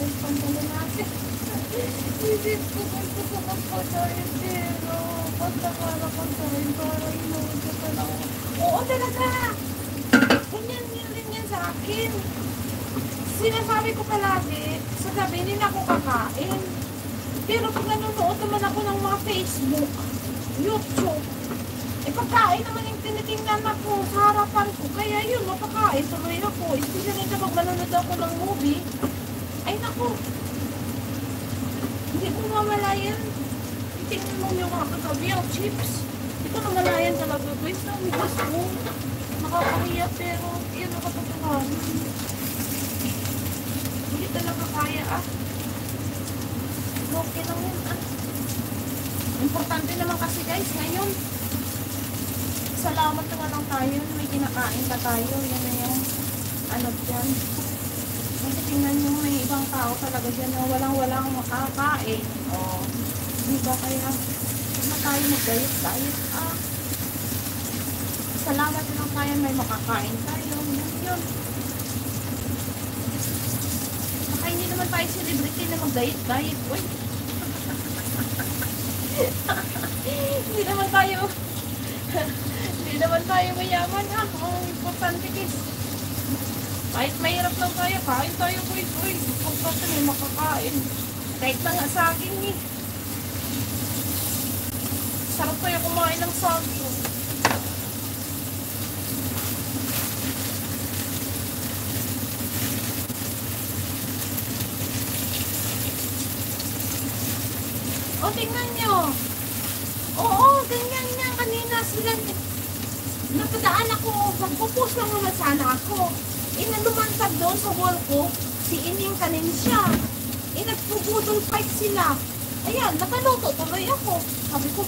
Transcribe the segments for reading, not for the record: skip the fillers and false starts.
yung pantalon natin. Isip ko gusto ko magpadayin pero basta para pagdayin para inuwi ka lang. Oo talaga! Ganyan yun rin yan sa akin. Sinasabi ko palagi, sa gabi hindi na ako kakain. Pero pag nanonood naman ako ng mga Facebook, YouTube, pagkain naman yung tinitingnan ako sa harapan ko. Kaya yun, mapakain tuloy ako. Especially kapag manonood ako ng movie, ay naku, hindi ko mamalayan. Tingnan mo yung mga kagabi, yung chips. Hindi ko namalayan talaga. Guys, namigas ko. Nakakahiya pero yun ang katotohanan. Hindi talaga kaya Okay lang yun Importante naman kasi guys, ngayon, salamat naman lang tayo. May kinakain pa tayo. Yan na yung dyan. Kasi tingnan nyo, may ibang tao talaga dyan na walang makakain. Diba kaya, huwag na tayo mag-diet. Salamat naman tayo, may makakain tayo. Yun. Baka hindi naman tayo celebrity na mag-diet. Uy! Hindi naman tayo mayaman Ang importante is kahit mahirap lang tayo, kain tayo boy. Importante may makakain. Kahit na nga saging sarap tayo kumain ng saging. Tingnan nyo. Oo, ganyan nga. Kanina sila, napadaan ako, magpupus lang naman sana ako. Lumantad doon sa wall ko, si Ining kanin siya. Nagpuputol fight sila. Ayan, nakaluto tuloy ako. Sabi ko,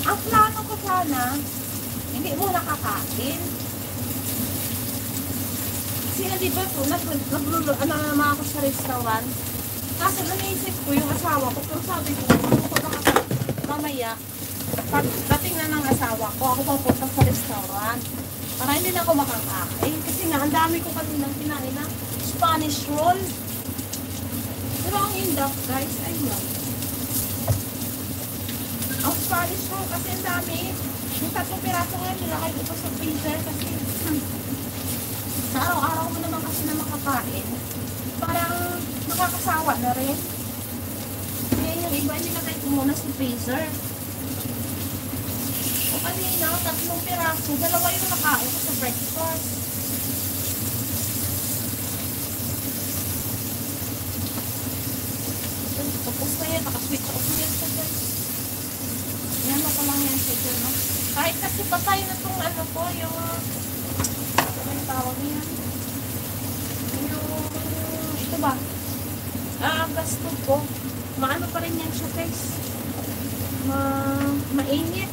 ang plano ko sana, hindi mo nakakain. Kasi di ba ito, nagluluto naman ako sa restaurant. Kaso naisip ko yung asawa ko, pero sabi ko, mamaya, pag dating na ng asawa ko, ako papunta sa restaurant. Para hindi na ako makakain. Kasi nga, ang dami ko kaninang kinain na Spanish roll. Pero ang indap, guys, ayun. Ang Spanish roll kasi ang dami. Yung 3 piraso ngayon, nilakay ko pa sa freezer kasi sa araw-araw mo naman kasi na makakain. Parang nakakasawa na rin. Kaya yung iba, nilagay ko muna sa freezer. O kanina, 3 piraso, 2 yung nakain ko sa breakfast. Tapos na yan, nakaswitch off yan sa guys. Yan ako lang yan sa dyan, no? Kahit kasi patay na itong ko, yung ano tawag yan? Ito ba? Gasto ko. Maano pa rin yan siya guys. Mainit.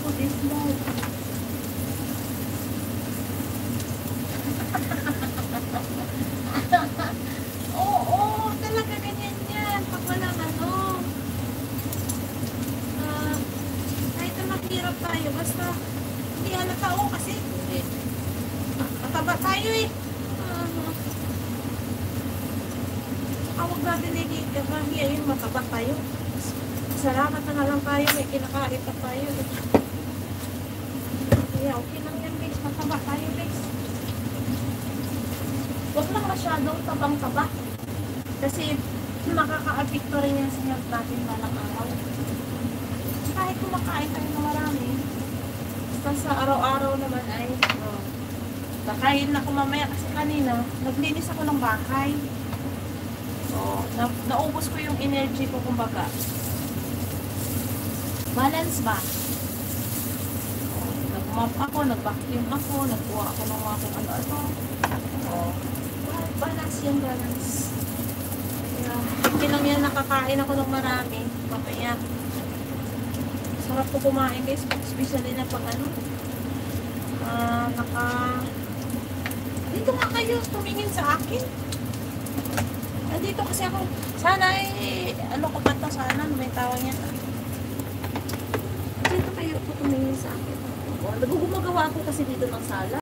What is that? Oo, talaga ganyan yan. Pag walang kahit na maghirap tayo, basta hindi halata kasi mataba tayo Huwag natin ikikahiya yung mataba tayo. Salamat na lang tayo, may kinakain pa tayo. Kaya okay lang yan guys, mataba tayo guys. Huwag lang masyadong tabang-taba. Kasi makaka-apekto rin yan sa health natin balang araw. Kahit kumakain tayo na marami, basta sa araw-araw naman ay kakain na ko mamaya kasi kanina naglinis ako ng bahay. Naubos ko yung energy ko kumbaga. Balance ba? Nag-mop ako, nag-vacuum ako, nagkuha ako ng mga kung ano-ano. Balance yung balance. Hindi lang yan nakakain ako ng marami. Mamaya. Sarap ko kumain guys, especially na pag dito nga kayo tumingin sa akin. Dito kasi ako, sana ko ba ito sana, may tawag yan. Dito kayo tumingin sa akin. Nagugumagawa ako kasi dito ng sala.